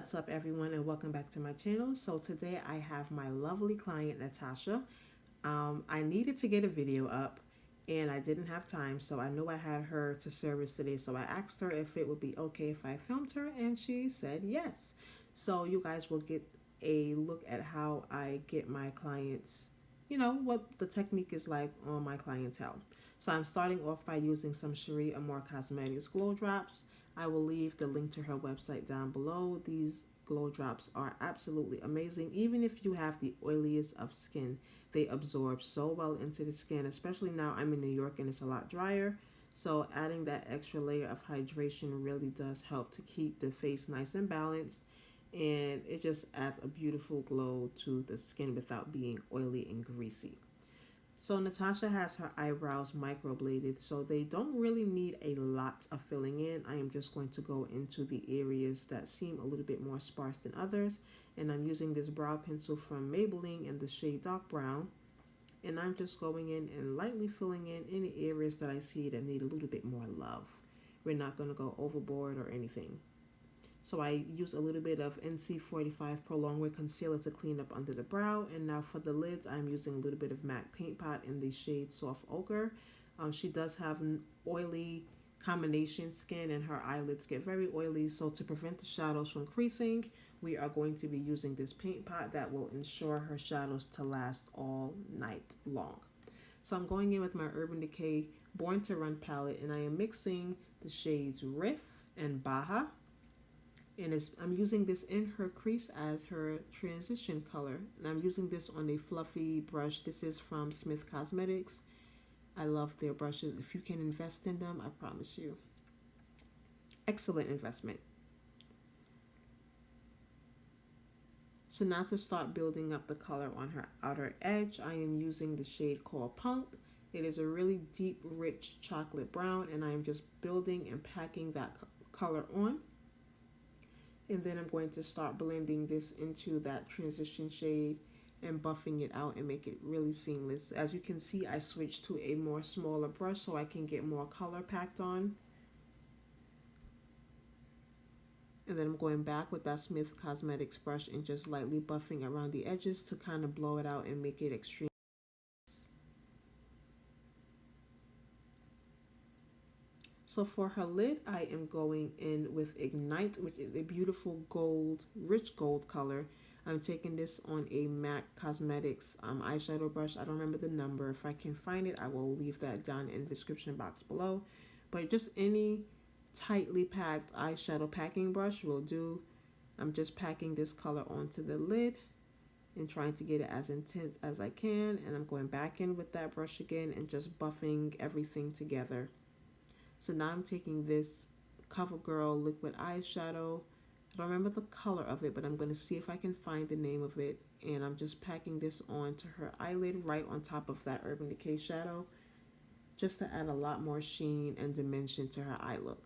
What's up everyone and welcome back to my channel. So today I have my lovely client Natacha. I needed to get a video up and I didn't have time, so I knew I had her to service today, so I asked her if it would be okay if I filmed her and she said yes. So you guys will get a look at how I get my clients, what the technique is like on my clientele. So I'm starting off by using some Cheri Amour Cosmetics glow drops. I will leave the link to her website down below. These glow drops are absolutely amazing. Even if you have the oiliest of skin, they absorb so well into the skin, especially now I'm in New York and it's a lot drier. So adding that extra layer of hydration really does help to keep the face nice and balanced, and it just adds a beautiful glow to the skin without being oily and greasy. So Natacha has her eyebrows microbladed, so they don't really need a lot of filling in. I am just going to go into the areas that seem a little bit more sparse than others. And I'm using this brow pencil from Maybelline in the shade Dark Brown. And I'm just going in and lightly filling in any areas that I see that need a little bit more love. We're not going to go overboard or anything. So I use a little bit of NC45 Pro Longwear Concealer to clean up under the brow. And now for the lids, I'm using a little bit of MAC Paint Pot in the shade Soft Ochre. She does have an oily combination skin and her eyelids get very oily. So to prevent the shadows from creasing, we are going to be using this paint pot that will ensure her shadows to last all night long. So I'm going in with my Urban Decay Born to Run palette, and I am mixing the shades Riff and Baja. And I'm using this in her crease as her transition color. And I'm using this on a fluffy brush. This is from Smith Cosmetics. I love their brushes. If you can invest in them, I promise you. Excellent investment. So now to start building up the color on her outer edge, I am using the shade called Punk. It is a really deep, rich chocolate brown, and I am just building and packing that color on. And then I'm going to start blending this into that transition shade and buffing it out and make it really seamless. As you can see, I switched to a more smaller brush so I can get more color packed on. And then I'm going back with that Smith Cosmetics brush and just lightly buffing around the edges to kind of blow it out and make it extreme. So for her lid, I am going in with Ignite, which is a beautiful gold, rich gold color. I'm taking this on a MAC Cosmetics eyeshadow brush. I don't remember the number. If I can find it, I will leave that down in the description box below. But just any tightly packed eyeshadow packing brush will do. I'm just packing this color onto the lid and trying to get it as intense as I can. And I'm going back in with that brush again and just buffing everything together. So now I'm taking this Covergirl liquid eyeshadow. I don't remember the color of it, but I'm going to see if I can find the name of it. And I'm just packing this onto her eyelid right on top of that Urban Decay shadow, just to add a lot more sheen and dimension to her eye look.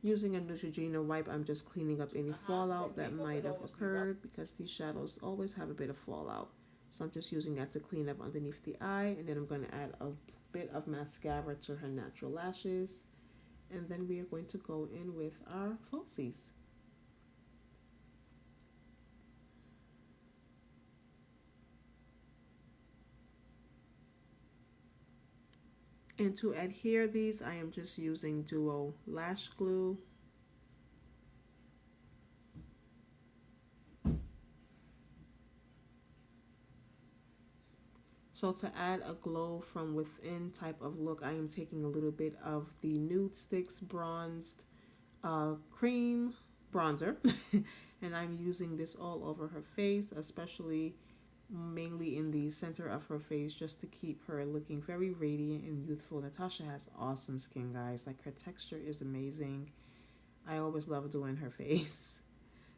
Using a Neutrogena wipe, I'm just cleaning up any fallout that might have occurred because these shadows always have a bit of fallout. So I'm just using that to clean up underneath the eye, and then I'm going to add a bit of mascara to her natural lashes, and then we are going to go in with our falsies. And to adhere these, I am just using Duo Lash glue. So to add a glow from within type of look, I am taking a little bit of the Nude Sticks Bronzed Cream Bronzer. And I'm using this all over her face, especially mainly in the center of her face, just to keep her looking very radiant and youthful. Natacha has awesome skin, guys. Like, her texture is amazing. I always love doing her face.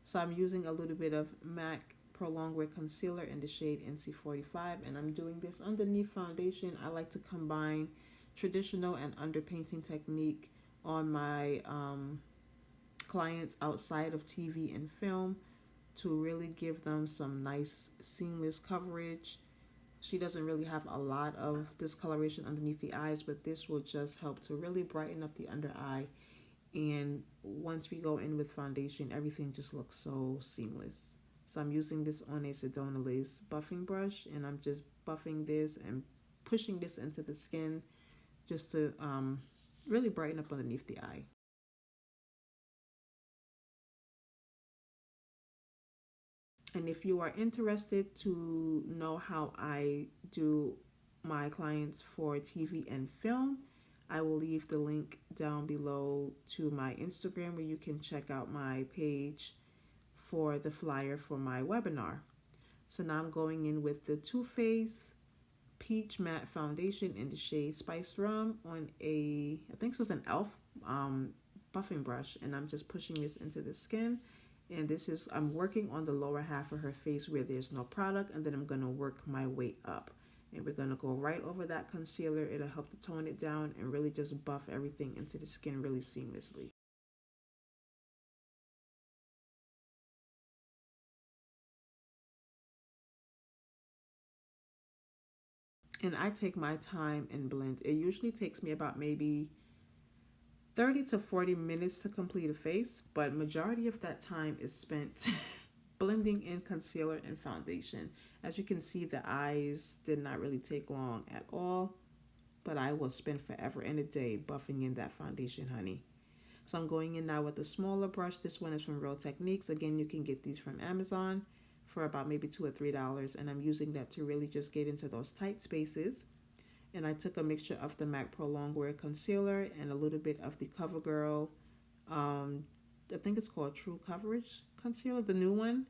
So I'm using a little bit of MAC Pro Longwear Concealer in the shade NC45, and I'm doing this underneath foundation. I like to combine traditional and underpainting technique on my clients outside of TV and film to really give them some nice seamless coverage. She doesn't really have a lot of discoloration underneath the eyes, but this will just help to really brighten up the under eye And once we go in with foundation, everything just looks so seamless. So I'm using this on a Sedona Lace buffing brush, and I'm just buffing this and pushing this into the skin just to really brighten up underneath the eye. And if you are interested to know how I do my clients for TV and film, I will leave the link down below to my Instagram where you can check out my page for the flyer for my webinar. So now I'm going in with the Too Faced Peach Matte Foundation in the shade Spiced Rum on I think this is an e.l.f. Buffing brush, and I'm just pushing this into the skin. And this is, I'm working on the lower half of her face where there's no product, and then I'm going to work my way up. And we're going to go right over that concealer. It'll help to tone it down and really just buff everything into the skin really seamlessly. And I take my time and blend. It usually takes me about maybe 30 to 40 minutes to complete a face, but majority of that time is spent blending in concealer and foundation. As you can see, the eyes did not really take long at all, but I will spend forever and a day buffing in that foundation, honey. So I'm going in now with a smaller brush. This one is from Real Techniques. Again, you can get these from Amazon for about maybe $2 or $3, and I'm using that to really just get into those tight spaces. And I took a mixture of the MAC Pro Longwear Concealer and a little bit of the CoverGirl, um, I think it's called True Coverage Concealer, the new one.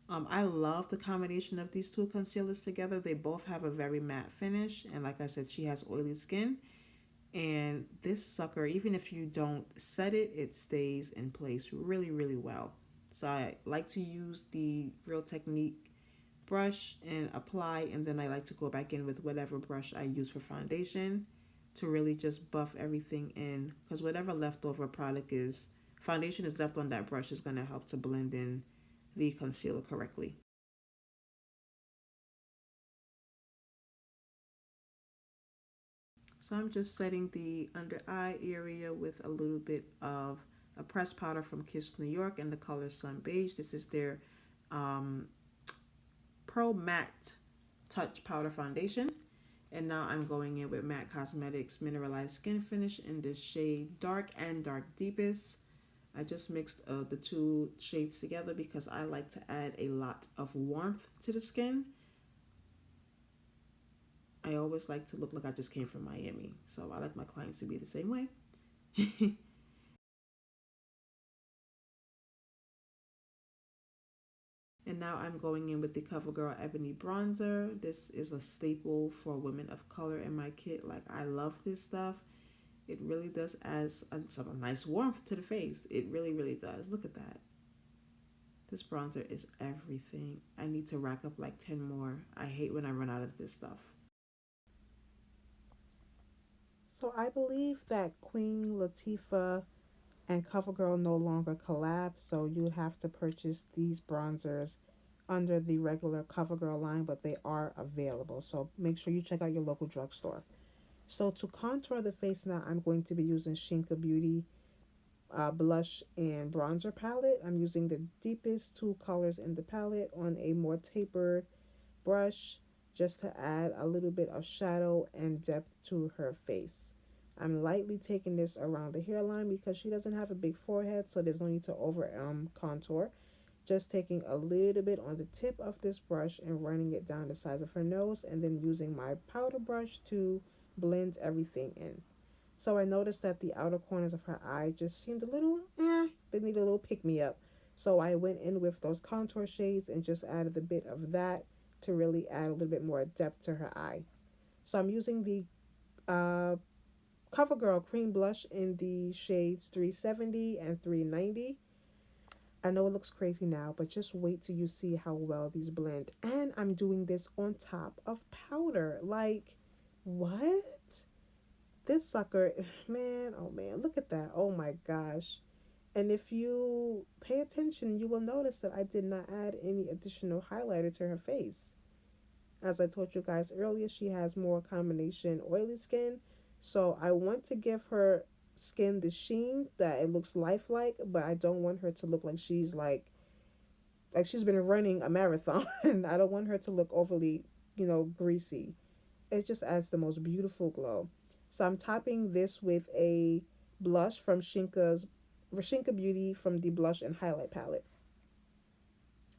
I love the combination of these two concealers together. They both have a very matte finish, and like I said, she has oily skin. And this sucker, even if you don't set it, it stays in place really, really well. So I like to use the Real Technique brush and apply, and then I like to go back in with whatever brush I use for foundation to really just buff everything in, because whatever leftover product is, foundation is left on that brush is going to help to blend in the concealer correctly. So I'm just setting the under eye area with a little bit of a pressed powder from Kiss New York in the color Sun Beige. This is their um, Pro Matte Touch Powder Foundation. And now I'm going in with MAC Causmetics Mineralized Skin Finish in the shade Dark and Dark Deepest. I just mixed the two shades together because I like to add a lot of warmth to the skin. I always like to look like I just came from Miami, so I like my clients to be the same way. And now I'm going in with the CoverGirl Ebony Bronzer. This is a staple for women of color in my kit. Like, I love this stuff. It really does add some nice warmth to the face. It really, really does. Look at that. This bronzer is everything. I need to rack up like 10 more. I hate when I run out of this stuff. So I believe that Queen Latifah and CoverGirl no longer collab, so you would have to purchase these bronzers under the regular CoverGirl line, but they are available. So make sure you check out your local drugstore. So to contour the face now, I'm going to be using Shinkah Beauty blush and bronzer palette. I'm using the deepest two colors in the palette on a more tapered brush just to add a little bit of shadow and depth to her face. I'm lightly taking this around the hairline because she doesn't have a big forehead, so there's no need to over contour. Just taking a little bit on the tip of this brush and running it down the sides of her nose, and then using my powder brush to blend everything in. So I noticed that the outer corners of her eye just seemed a little, they need a little pick me up. So I went in with those contour shades and just added a bit of that to really add a little bit more depth to her eye. So I'm using the CoverGirl Cream Blush in the shades 370 and 390. I know it looks crazy now, but just wait till you see how well these blend. And I'm doing this on top of powder. Like, what? This sucker, man, oh man, look at that. Oh my gosh. And if you pay attention, you will notice that I did not add any additional highlighter to her face. As I told you guys earlier, she has more combination oily skin. So I want to give her skin, the sheen, that it looks lifelike, but I don't want her to look like she's like she's been running a marathon. I don't want her to look overly, greasy. It just adds the most beautiful glow. So I'm topping this with a blush from Shinkah Beauty from the Blush and Highlight Palette.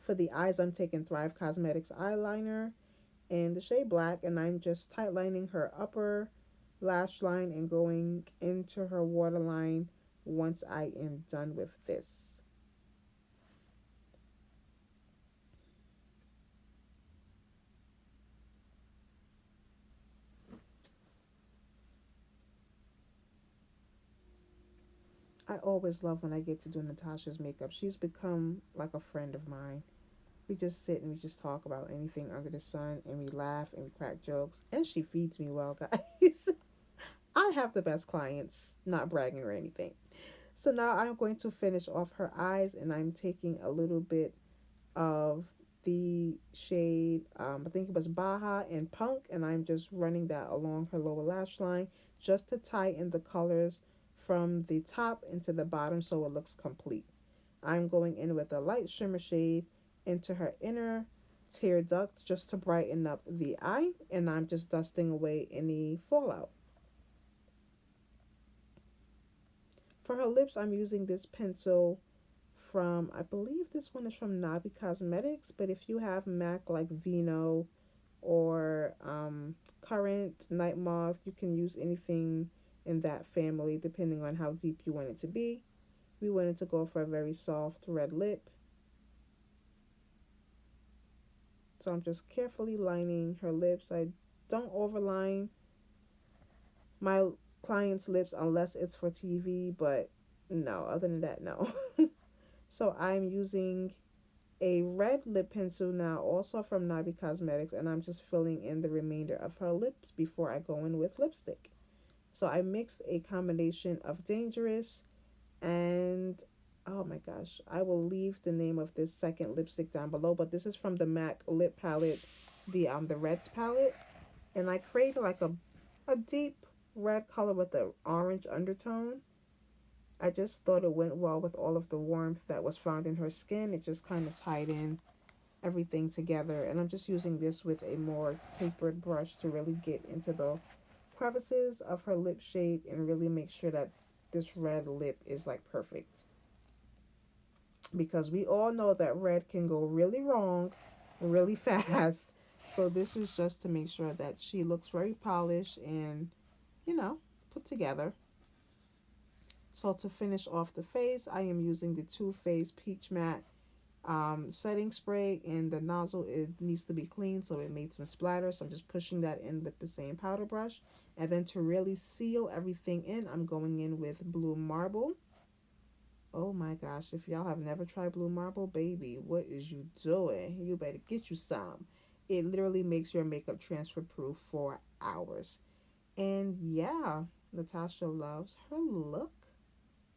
For the eyes, I'm taking Thrive Cosmetics eyeliner in the shade black, and I'm just tightlining her upper lash line and going into her waterline once I am done with this. I always love when I get to do Natacha's makeup. She's become like a friend of mine. We just sit and we just talk about anything under the sun, and we laugh and we crack jokes, and she feeds me well, guys. I have the best clients, not bragging or anything. So now I'm going to finish off her eyes, and I'm taking a little bit of the shade, I think it was Baja and Punk, and I'm just running that along her lower lash line just to tie in the colors from the top into the bottom so it looks complete. I'm going in with a light shimmer shade into her inner tear duct just to brighten up the eye, and I'm just dusting away any fallout. For her lips, I'm using this pencil from, I believe this one is from Nabi Cosmetics, but if you have MAC like Vino or Current, Night Moth, you can use anything in that family depending on how deep you want it to be. We wanted to go for a very soft red lip. So I'm just carefully lining her lips. I don't overline my client's lips unless it's for TV, but no, other than that, no. So I'm using a red lip pencil now, also from Nabi Cosmetics, and I'm just filling in the remainder of her lips before I go in with lipstick. So I mixed a combination of Dangerous and, oh my gosh, I will leave the name of this second lipstick down below, but this is from the MAC lip palette, the Reds palette, and I created like a deep red color with an orange undertone. I just thought it went well with all of the warmth that was found in her skin. It just kind of tied in everything together, and I'm just using this with a more tapered brush to really get into the crevices of her lip shape and really make sure that this red lip is like perfect, because we all know that red can go really wrong really fast. So this is just to make sure that she looks very polished and, put together. So to finish off the face, I am using the Too Faced Peach Matte setting spray, and the nozzle, it needs to be clean, so it made some splatter. So I'm just pushing that in with the same powder brush. And then to really seal everything in, I'm going in with Blue Marble. Oh my gosh, if y'all have never tried Blue Marble, baby, what is you doing? You better get you some. It literally makes your makeup transfer proof for hours. And yeah, Natacha loves her look.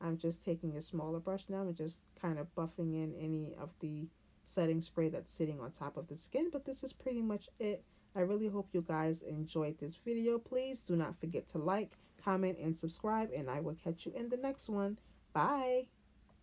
I'm just taking a smaller brush now and just kind of buffing in any of the setting spray that's sitting on top of the skin. But this is pretty much it. I really hope you guys enjoyed this video. Please do not forget to like, comment, and subscribe, and I will catch you in the next one. Bye.